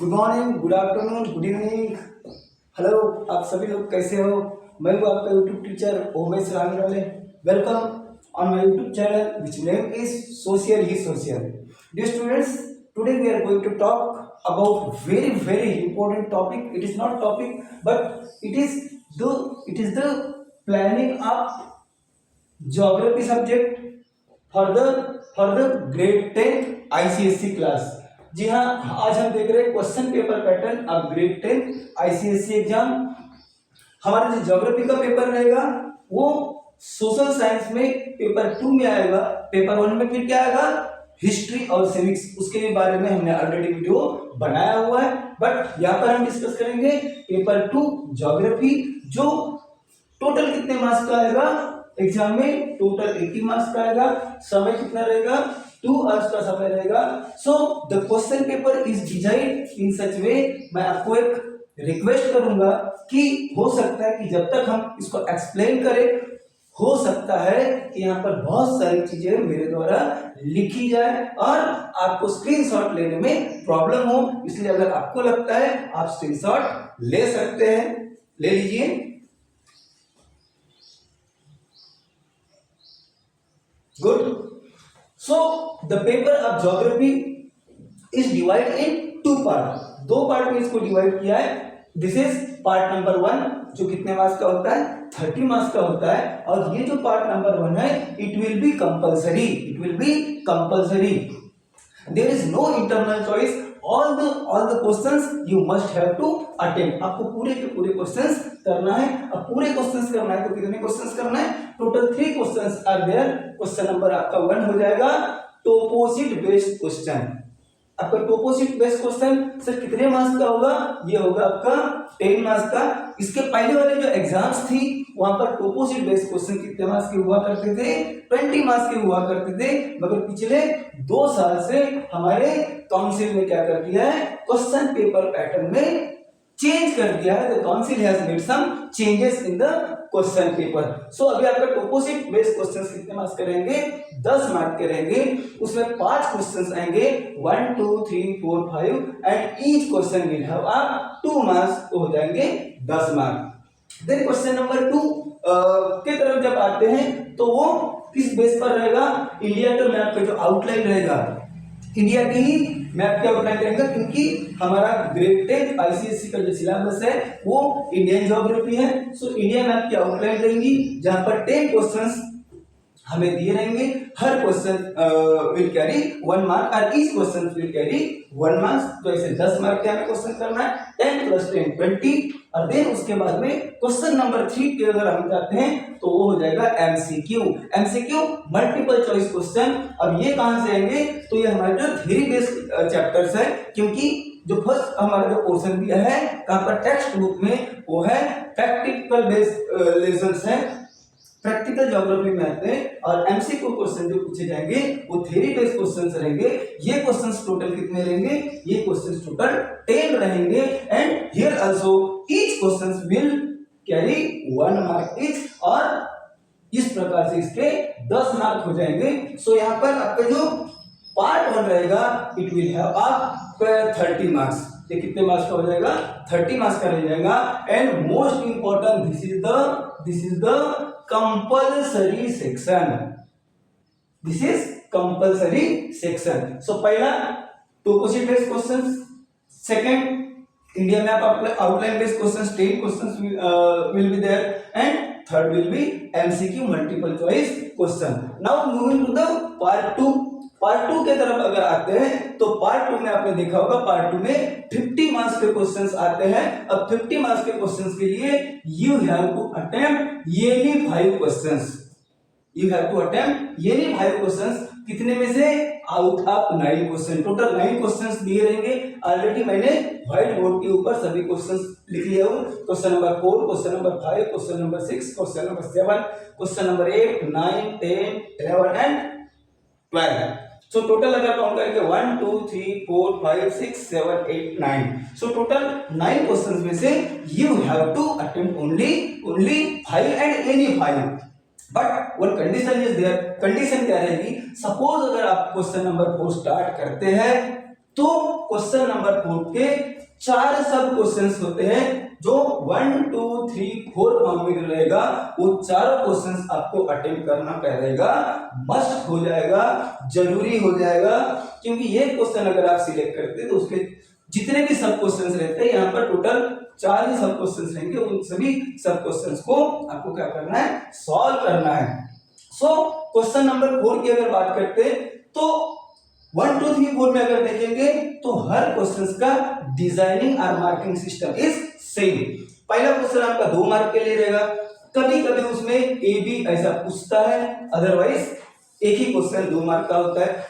Good morning, good afternoon, good evening. Hello, आप सभी लोग कैसे हो? मैं हूँ आपका YouTube teacher Omesh Ramwale. Welcome on my YouTube channel which name is social ही social. Dear students, today we are going to talk about very important topic. It is not topic, but it is the planning of geography subject for the grade 10 ICSE class. जी हाँ, आज हम देख रहे हैं question paper pattern of grade 10 ICSE exam. हमारा जो geography का पेपर रहेगा वो सोशल साइंस में पेपर 2 में आएगा। पेपर 1 में फिर क्या आएगा? हिस्ट्री और सिविक्स। उसके बारे में हमने ऑलरेडी वीडियो बनाया हुआ है, बट यहाँ पर हम डिस्कस करेंगे पेपर 2 ज्योग्राफी, जो टोटल कितने मार्क्स का आएगा एग्जाम में? टोटल 80 मार्क्स का आएगा। समय कितना रहेगा? 2 आवर्स का समय रहेगा। So the question paper is design in such way. मैं आपको एक रिक्वेस्ट करूंगा कि हो सकता है कि जब तक हम इसको एक्सप्लेन करें, हो सकता है कि यहाँ पर बहुत सारी चीजें मेरे द्वारा लिखी जाए और आपको स्क्रीनशॉट लेने में प्रॉब्लम हो। इसलिए अगर आपको लगता है आप स्क्रीनशॉट ले सकते हैं, ले लीजिए। Good. So the paper of geography is divided in 2 parts. 2 part में इसको डिवाइड किया है। दिस इज पार्ट नंबर 1, जो कितने मार्क्स का होता है? 30 मार्क्स का होता है। और ये जो पार्ट नंबर 1 है, it will be compulsory. It will be compulsory. There is no internal choice. All the questions you must have to attempt. आपको पूरे के पूरे क्वेश्चंस करना है। अब पूरे क्वेश्चंस करना है तो कितने क्वेश्चंस करना है? Total 3 questions are there. Question number आपका 1 हो जाएगा टोपोसिट बेस्ड क्वेश्चन। आपका टोपोसिट बेस्ड क्वेश्चन सर कितने मार्क्स का होगा? ये होगा आपका 10 मार्क्स का। इसके पहले वाले जो एग्जाम्स थी वहां पर टोपोसिट बेस्ड क्वेश्चन कितने मार्क्स के हुआ करते थे? 20 मार्क्स के हुआ करते थे। मगर पिछले 2 साल से हमारे काउंसिल ने क्या कर दिया है? क्वेश्चन पेपर पैटर्न में चेंज कर दिया है। The council has made some changes in the question paper. So अभी आपका टोपोसिट बेस्ड क्वेश्चंस कितने मार्क्स के रहेंगे? 10 मार्क के रहेंगे। उसमें 5 क्वेश्चंस आएंगे, 1 2 3 4 5, and each question will have 2 marks, तो हो जाएंगे 10 मार्क। देन क्वेश्चन नंबर 2 के तरफ जब आते हैं तो वो किस बेस पर रहेगा? इंडिया का मैप का जो आउटलाइन रहेगा, इंडिया की ही मैप के आउटलाइन रहेगा, क्योंकि हमारा ग्रेड 10 आईसीएसई का जो सिलेबस है वो इंडियन ज्योग्राफी है। सो इंडिया मैप की आउटलाइन रहेगी, जहां पर 10 क्वेश्चंस हमें दिए रहेंगे। हर क्वेश्चन विल कैरी 1 मार्क और each question will carry 1 marks. तो ऐसे 10 मार्क के हमें क्वेश्चन करना है। 10 + 10 20। और देन उसके बाद में क्वेश्चन नंबर 3 के अगर हम जाते हैं तो वो हो जाएगा MCQ. MCQ multiple choice question. अब ये कहां से आएंगे? तो ये हमारे जो थ्योरी बेस्ड चैप्टर्स है, क्योंकि जो फर्स्ट हमारा जो पोर्शन दिया है कहां पर टेक्स्ट बुक में, वो है प्रैक्टिकल बेस्ड लेसन्स है, प्रैक्टिकल ज्योग्राफी में आते हैं। और एमसीक्यू क्वेश्चन जो पूछे जाएंगे वो थ्योरी बेस्ड क्वेश्चंस रहेंगे। ये क्वेश्चंस टोटल कितने रहेंगे? ये क्वेश्चंस टोटल 10 रहेंगे। And here also each questions will carry 1 mark each, और इस प्रकार से इसके 10 मार्क हो जाएंगे। सो यहाँ पर आपका जो पार्ट 1 रहेगा, इट विल हैव 30 मार्क्स। ये कितने मार्क्स का हो जाएगा? 30 मार्क्स का रह जाएगा। And most important, this is the compulsory section. This is compulsory section. So पहला toposheet based questions, second India map outline based questions, 10 questions will be there, and third will be MCQ multiple choice question. Now moving to the part 2. Part 2 के तरफ अगर आते हैं तो part 2 में आपने देखा होगा, पार्ट 2 में 50 मार्क्स के क्वेश्चंस आते हैं। अब 50 मार्क्स के क्वेश्चंस के लिए you have to attempt any 5 questions. You have to attempt any 5 questions. कितने में से? Out of 9 question. Total 9 questions दिए रहेंगे। ऑलरेडी मैंने व्हाइट बोर्ड के ऊपर सभी क्वेश्चंस लिख लिया हूं। Question number 4, question number 5, question number 6, question number 7, question number 8, 9, 10, 11 and 12। So total अगर काउंट करेंगे 1 2 3 4 5 6 7 8 9। सो टोटल 9 क्वेश्चंस में से you have to attempt only 5 and any 5। But one condition is there. Condition क्या रहेगी? Suppose अगर आप question number 4 start करते हैं तो क्वेश्चन नंबर 4 के 4 सब क्वेश्चंस होते हैं जो 1 2 3 4 फॉर्म में रहेगा, वो चारों क्वेश्चंस आपको अटेम्प्ट करना पड़ेगा, मस्ट हो जाएगा, जरूरी हो जाएगा, क्योंकि ये क्वेश्चन अगर आप सिलेक्ट करते हैं तो उसके जितने भी सब क्वेश्चंस रहते हैं, यहाँ पर टोटल 4 ही सब क्वेश्चंस रहेंगे, उन सभी सब क्वेश्चंस को आपको क्या करना है, सॉल्व करना है। सो क्वेश्चन नंबर 4 की अगर बात करते हैं तो 1 2 3 4 में अगर देखेंगे तो हर क्वेश्चन का डिजाइनिंग और मार्किंग सिस्टम इज सेम। पहला क्वेश्चन आपका 2 मार्क के लिए रहेगा, कभी कभी उसमें ए बी ऐसा पूछता है, अदरवाइज एक ही क्वेश्चन 2 मार्क का होता है।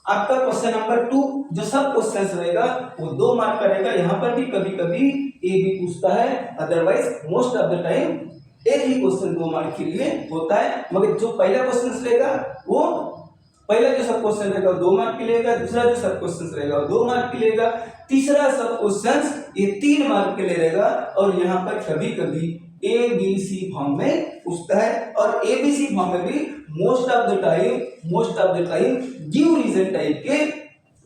आपका क्वेश्चन नंबर 2 जो सब क्वेश्चन रहेगा वो 2 मार्क का रहेगा, यहाँ पर भी कभी कभी ए बी पूछता है, otherwise most of the time एक ही क्वेश्चन 2 मार्क के लिए होता है। मगर जो पहला क्वेश्चन रहेगा वो पहला जो सब क्वेश्चन रहेगा 2 मार्क के लिए रहेगा, दूसरा जो सब क्वेश्चन रहेगा 2 मार्क के लिए रहेगा, तीसरा सब क्वेश्चन ये 3 मार्क के लिए रहेगा। और यहाँ पर कभी कभी ए बी सी फॉर्म में पूछता है, और ए बी सी फॉर्म में भी most of the time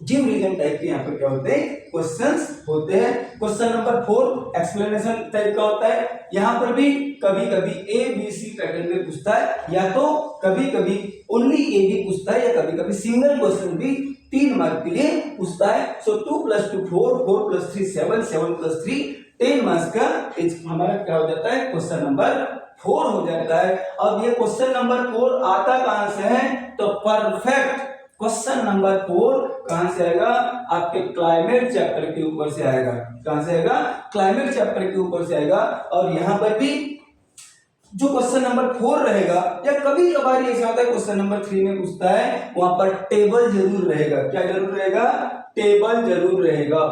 give reason type के यहाँ पर क्या होते हैं, क्वेश्चंस होते हैं। क्वेश्चन नंबर 4 एक्सप्लेनेशन टाइप का होता है, यहाँ पर भी कभी कभी ए बी सी पैटर्न में पूछता है, या तो कभी कभी ओनली ए बी पूछता है, या कभी कभी सिंगल क्वेश्चन भी 3 मार्क के लिए पूछता है। सो 2 + 2 4, 4 + 3 7, 7 + 3 10 मार्क्स का हमारा क्या हो जाता है, क्वेश्चन नंबर 4 हो जाता है। अब ये क्वेश्चन नंबर 4 आता कहां से है, तो परफेक्ट क्वेश्चन नंबर 4 कहां से आएगा, आपके क्लाइमेट चैप्टर के ऊपर से आएगा। कहां से आएगा, क्लाइमेट चैप्टर के ऊपर से आएगा। और यहां पर भी जो क्वेश्चन नंबर 4 रहेगा, या कभी कभार ऐसा होता है क्वेश्चन नंबर 3 में पूछता है, वहां पर टेबल जरूर रहेगा। क्या जरूर रहेगा, टेबल जरूर रहेगा।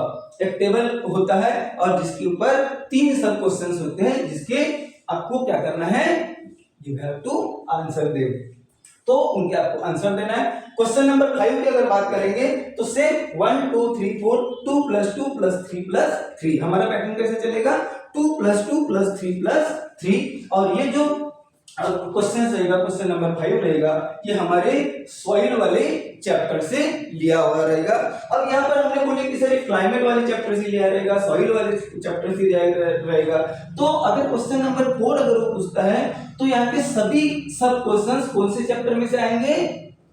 एक टेबल होता है और जिसके ऊपर 3 सब क्वेश्चंस होते हैं, जिसके आपको क्या करना है, you have to answer them, तो उनके आपको आंसर देना है। क्वेश्चन नंबर 5 की अगर बात करेंगे तो सेम 1 2 3 4 2 + 2 + 3 + 3 हमारा पैटर्न कैसे चलेगा, 2 + 2 + 3 + 3। और ये जो क्वेश्चन रहेगा, क्वेश्चन नंबर 5 रहेगा, ये हमारे सॉइल वाले चैप्टर से लिया हुआ रहेगा। अब यहाँ पर हमने बोले कि सर क्लाइमेट वाले चैप्टर से लिया रहेगा, सॉइल वाले चैप्टर से लिया रहेगा। तो अगर क्वेश्चन नंबर 4 अगर वो पूछता है तो यहाँ पे सभी सब क्वेश्चंस कौन से चैप्टर में से आएंगे,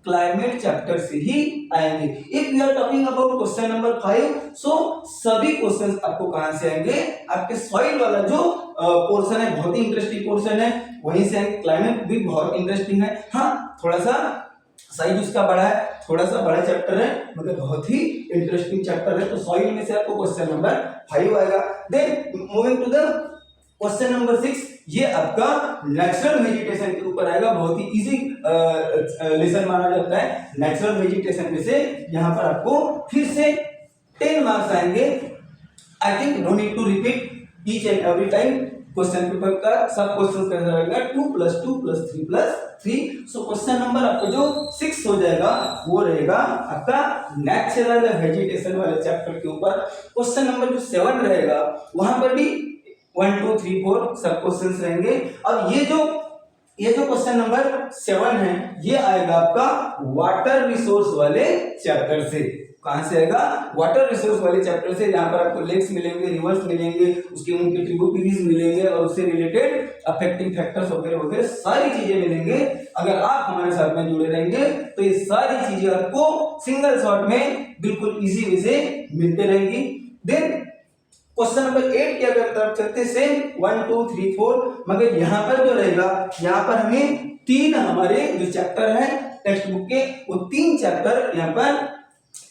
क्लाइमेट चैप्टर से ही आएंगे। If we are talking about question number 5, so सभी क्वेश्चंस आपको कहां से आएंगे, आपके सॉइल वाला जो पोर्शन है, बहुत ही इंटरेस्टिंग पोर्शन है, वहीं से आएंगे। क्लाइमेट भी बहुत इंटरेस्टिंग है, हाँ थोड़ा सा साइज उसका बड़ा है, थोड़ा सा बड़ा चैप्टर है, मगर बहुत ही इंटरेस्टिंग चैप्टर है। तो सॉइल में से आपको क्वेश्चन नंबर 5 आएगा। Then moving to the question number 6, ये आपका नेचुरल वेजिटेशन के ऊपर आएगा। बहुत ही इजी लेसन माना जाता है। नेचुरल वेजिटेशन में से यहाँ पर आपको फिर से 10 मार्क्स आएंगे। I think no need to repeat each and every time. Question paper का सब क्वेश्चन कैसा रहेगा, 2 + 2 + 3 + 3। सो क्वेश्चन नंबर आपको जो 6 हो जाएगा वो रहेगा आपका नेचुरल वेजिटेशन वाले चैप्टर के ऊपर। क्वेश्चन नंबर जो 7 रहेगा वहां पर भी 1 2 3 4 सब क्वेश्चंस रहेंगे। अब ये जो क्वेश्चन नंबर 7 है, ये आएगा आपका वाटर रिसोर्स वाले चैप्टर से। कहां से आएगा, वाटर रिसोर्स वाले चैप्टर से, जहां पर आपको लेक्स मिलेंगे, रिवर्स मिलेंगे, उसके उनके ट्रिब्यूटरीज मिलेंगे, और उससे रिलेटेड अफेक्टिंग फैक्टर्स वगैरह वगैरह सारी चीजें मिलेंगे। अगर आप हमारे साथ में जुड़े रहेंगे तो ये सारी चीजें आपको सिंगल शॉट में बिल्कुल इजी वे से मिलते रहेंगी। देन क्वेश्चन नंबर 8 की अगर तरफ चलते, सेम 1 2 3 4, मगर यहाँ पर जो रहेगा, यहाँ पर हमें 3 हमारे जो चैप्टर है टेक्स्ट बुक के, वो 3 चैप्टर यहाँ पर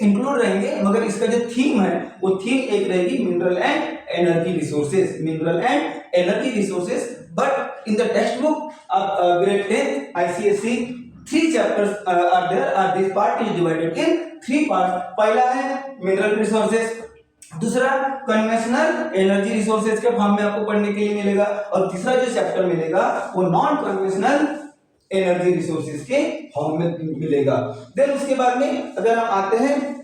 इंक्लूड रहेंगे। मगर इसका जो थीम है वो थीम एक रहेगी mineral and energy resources, mineral and energy resources. But in the text book of grade 10 ICSE 3 chapters are there, this part is divided in 3 parts। पहला है मिनरल रिसोर्सेज, दूसरा कन्वेंशनल एनर्जी रिसोर्सेज के form में आपको पढ़ने के लिए मिलेगा, और तीसरा जो चैप्टर मिलेगा वो नॉन कन्वेंशनल एनर्जी रिसोर्सेज के फॉर्म में मिलेगा। देन उसके बाद में अगर हम आते हैं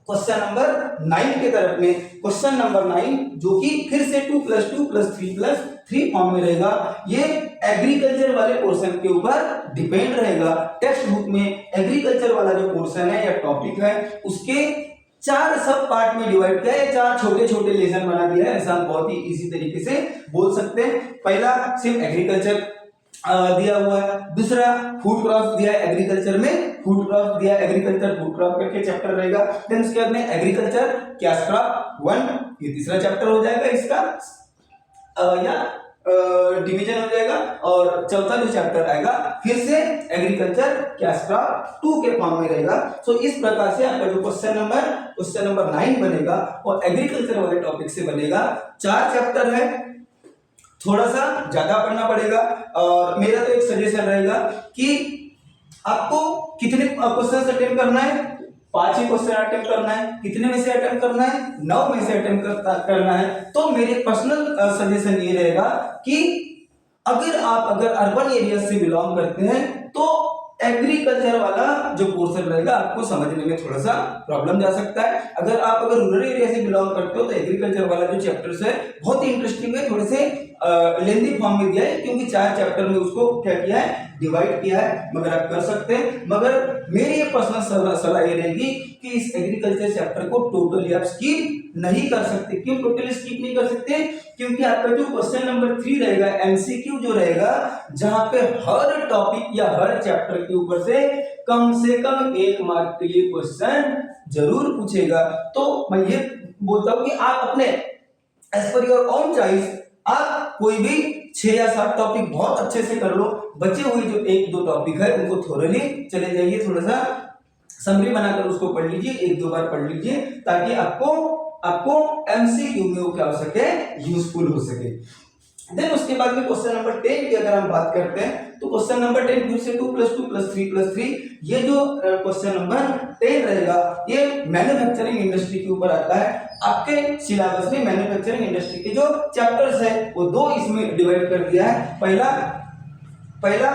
क्वेश्चन नंबर 9 के तरफ में, क्वेश्चन नंबर 9 जो कि फिर से 2 + 2 + 3 + 3 फॉर्म में रहेगा। ये एग्रीकल्चर वाले पोर्शन के ऊपर डिपेंड रहेगा। टेक्स्ट बुक में एग्रीकल्चर वाला जो पोर्शन है या टॉपिक है, उसके चार सब पार्ट में डिवाइड किया है, चार छोटे छोटे लेसन बना दिया है, ऐसा हम बहुत ही इजी तरीके से बोल सकते हैं। पहला सिर्फ एग्रीकल्चर दिया हुआ है, दूसरा फूड क्रॉप दिया है, एग्रीकल्चर में फूड क्रॉप दिया है, एग्रीकल्चर फूड क्रॉप करके चैप्टर रहेगा। देन उसके बाद में एग्रीकल्चर कैश क्रॉप 1, ये तीसरा चैप्टर हो जाएगा इसका, या डिवीजन हो जाएगा। और चौथा जो चैप्टर आएगा फिर से एग्रीकल्चर कैश क्रॉप 2 के फॉर्म में रहेगा। सो इस प्रकार से आपका जो क्वेश्चन नंबर 9 बनेगा वो एग्रीकल्चर वाले टॉपिक से बनेगा। 4 चैप्टर है, थोड़ा सा ज्यादा पढ़ना पड़ेगा, और मेरा तो एक सजेशन रहेगा कि आपको कितने क्वेश्चन अटेम्प्ट करना है, 5 ही क्वेश्चन अटेम्प्ट करना है। कितने में से अटेम्प्ट करना है, 9 में से अटेम्प्ट करना है। तो मेरे पर्सनल सजेशन ये रहेगा कि अगर अर्बन एरिया से बिलोंग करते हैं तो एग्रीकल्चर वाला जो पोर्शन रहेगा आपको समझने में थोड़ा सा प्रॉब्लम जा सकता है। अगर रूरल एरिया से बिलोंग करते हो तो एग्रीकल्चर वाला जो चैप्टर्स है बहुत ही इंटरेस्टिंग है, थोड़े से लेंथी फॉर्म में दिया है, क्योंकि 4 चैप्टर में उसको क्या किया है, डिवाइड किया है। मगर आप कर सकते हैं, मगर मेरी ये पर्सनल सलाह ये रहेगी कि इस एग्रीकल्चर चैप्टर को टोटली आप स्किप नहीं कर सकते। क्यों टोटली स्किप नहीं कर सकते? क्योंकि आपका जो क्वेश्चन नंबर 3 रहेगा, एमसीक्यू जो रहेगा, जहां पे हर टॉपिक या हर चैप्टर के ऊपर से कम 1 मार्क के लिए क्वेश्चन जरूर पूछेगा। तो मैं ये बोलता हूं कि आप अपने as per your own choice आप कोई भी 6 या 7 टॉपिक बहुत अच्छे से कर लो, बचे हुए जो 1-2 टॉपिक है उनको थोड़े चले जाइए, थोड़ा सा समरी बनाकर उसको पढ़ लीजिए, 1-2 बार पढ़ लीजिए, ताकि आपको एमसीक्यू में वो क्या हो सके, यूजफुल हो सके। देन उसके बाद में क्वेश्चन नंबर 10 की अगर हम बात करते हैं तो क्वेश्चन नंबर 10 फिर से 2 + 2 + 3 + 3, ये जो क्वेश्चन नंबर 10 रहेगा ये मैन्युफैक्चरिंग इंडस्ट्री के ऊपर आता है। आपके सिलेबस में मैन्युफैक्चरिंग इंडस्ट्री के जो चैप्टर्स है वो 2 इसमें डिवाइड कर दिया है। पहला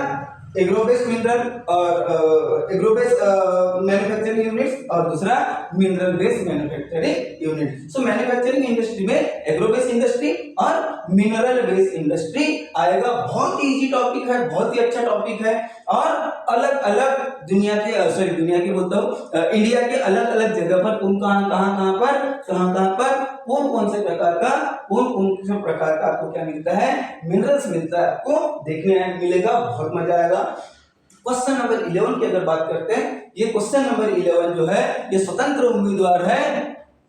एग्रोबेस मिनरल और एग्रोबेस मैन्युफैक्चरिंग यूनिट्स, और दूसरा मिनरल बेस्ड मैन्युफैक्चरिंग यूनिट। सो मैन्युफैक्चरिंग इंडस्ट्री में एग्रोबेस इंडस्ट्री और मिनरल बेस्ड इंडस्ट्री आएगा। बहुत ही इजी टॉपिक है, बहुत ही अच्छा टॉपिक है, और अलग अलग इंडिया के अलग अलग जगह पर कहां पर कौन से प्रकार का आपको क्या मिलता है, मिनरल्स मिलता है, आपको देखने मिलेगा, बहुत मजा आएगा। क्वेश्चन नंबर 11 की अगर बात करते हैं, ये क्वेश्चन नंबर 11 जो है ये स्वतंत्र उम्मीदवार है।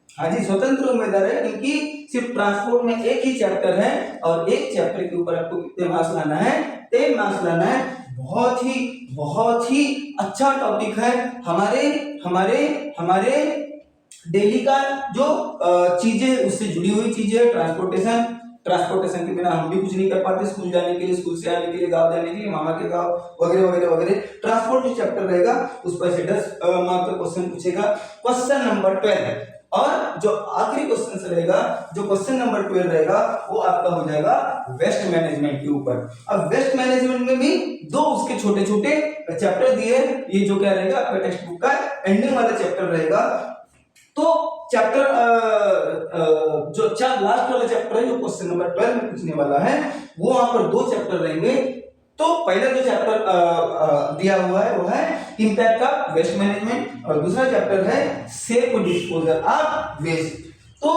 हाँ जी, स्वतंत्र उम्मीदवार है, क्योंकि सिर्फ ट्रांसपोर्ट में एक ही चैप्टर है और एक चैप्टर के ऊपर आपको कितने मार्क्स लाना है, 10 मार्क्स लाना है। बहुत ही अच्छा टॉपिक है। हमारे डेली का जो चीजें उससे जुड़ी हुई चीजें, ट्रांसपोर्टेशन के बिना हम भी कुछ नहीं कर पाते, स्कूल जाने के लिए, स्कूल से आने के लिए, गांव जाने के लिए, मामा के गांव वगैरह वगैरह वगैरह। ट्रांसपोर्ट जो चैप्टर रहेगा उस पर से 10 मार्क का क्वेश्चन पूछेगा। क्वेश्चन नंबर 12 और जो आखिरी क्वेश्चन रहेगा, जो क्वेश्चन नंबर 12 रहेगा, वो आपका हो जाएगा वेस्ट मैनेजमेंट के ऊपर। अब वेस्ट मैनेजमेंट में भी 2 उसके छोटे छोटे चैप्टर दिए, ये जो क्या रहेगा आपका टेक्स्ट बुक का एंडिंग वाला चैप्टर रहेगा। तो चैप्टर जो लास्ट वाला चैप्टर है जो क्वेश्चन नंबर 12 में पूछने वाला है, वो वहां पर 2 चैप्टर रहेंगे। तो पहला जो चैप्टर दिया हुआ है वो है इंपैक्ट ऑफ वेस्ट मैनेजमेंट, और दूसरा चैप्टर है सेफ डिस्पोजल ऑफ वेस्ट। तो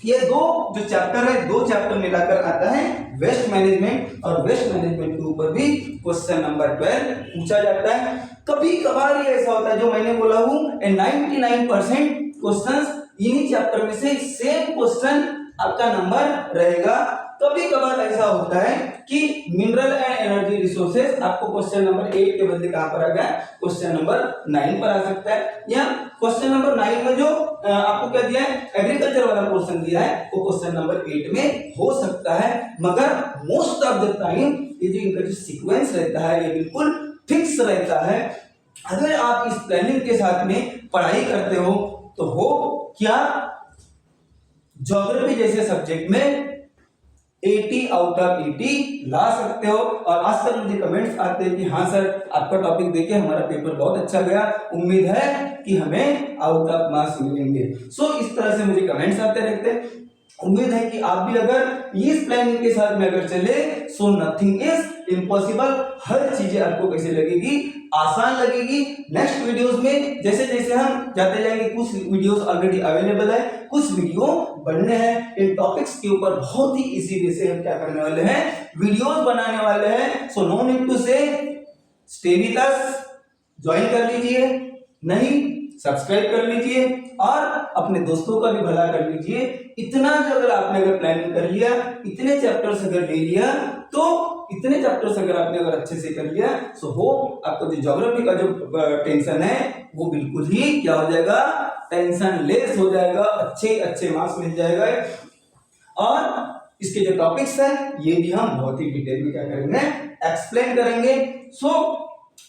ये 2 जो चैप्टर है, 2 चैप्टर मिलाकर आता है वेस्ट मैनेजमेंट, और वेस्ट मैनेजमेंट के ऊपर भी क्वेश्चन नंबर 12 पूछा जाता है। कभी कभार ये ऐसा होता है, जो मैंने बोला हूं 99% क्वेश्चंस इन्हीं चैप्टर में से सेम क्वेश्चन आपका नंबर रहेगा। कभी कभार ऐसा होता है कि मिनरल एंड एनर्जी रिसोर्सेज आपको क्वेश्चन नंबर 8 के बदले कहां पर आ गया, क्वेश्चन नंबर 9 पर आ सकता है, या क्वेश्चन नंबर 9 में जो आपको क्या दिया है, एग्रीकल्चर वाला पोर्शन दिया है, वो क्वेश्चन नंबर 8 में हो सकता है। मगर मोस्ट ऑफ द टाइम ये जो इनका जो सीक्वेंस रहता है ये बिल्कुल फिक्स रहता है। अगर आप इस प्लानिंग के साथ में पढ़ाई करते हो तो हो क्या, ज्योग्राफी जैसे सब्जेक्ट में 80 आउट ऑफ 80 ला सकते हो। और आज तक मुझे कमेंट्स आते हैं कि हाँ सर आपका टॉपिक देखे हमारा पेपर बहुत अच्छा गया, उम्मीद है कि हमें आउट ऑफ मार्क्स मिलेंगे। सो इस तरह से मुझे कमेंट्स आते रहते हैं। उम्मीद है कि आप भी अगर इस प्लानिंग के साथ में अगर चले सो नथिंग इज इम्पॉसिबल। हर चीजें आपको कैसे लगेगी, आसान लगेगी। नेक्स्ट वीडियोस में जैसे जैसे हम जाते जाएंगे, कुछ वीडियोस ऑलरेडी अवेलेबल है, कुछ वीडियो बनने हैं इन टॉपिक्स के ऊपर। बहुत ही इजी वे से हम क्या करने वाले हैं, वीडियोस बनाने वाले हैं। सो नो नीड टू से स्टे विद अस, ज्वाइन कर लीजिए, नहीं सब्सक्राइब कर लीजिए और अपने दोस्तों का भी भला कर लीजिए। इतना जो अगर आपने अगर प्लानिंग कर लिया, इतने चैप्टर्स अगर ले लिया, तो इतने चैप्टर्स अगर आपने अगर अच्छे से कर लिया, सो हो आपको जो ज्योग्राफी का जो टेंशन है वो बिल्कुल ही क्या हो जाएगा, टेंशन लेस हो जाएगा, अच्छे अच्छे मार्क्स मिल जाएगा। और इसके जो टॉपिक्स है ये भी हम बहुत ही डिटेल में क्या करेंगे, एक्सप्लेन करेंगे। सो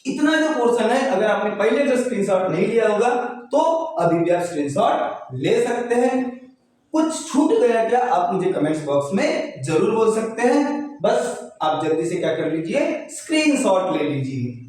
इतना जो पोर्शन है, अगर आपने पहले जो स्क्रीनशॉट नहीं लिया होगा तो अभी भी आप स्क्रीनशॉट ले सकते हैं। कुछ छूट गया क्या, आप मुझे कमेंट्स बॉक्स में जरूर बोल सकते हैं। बस आप जल्दी से क्या कर लीजिए, स्क्रीनशॉट ले लीजिए।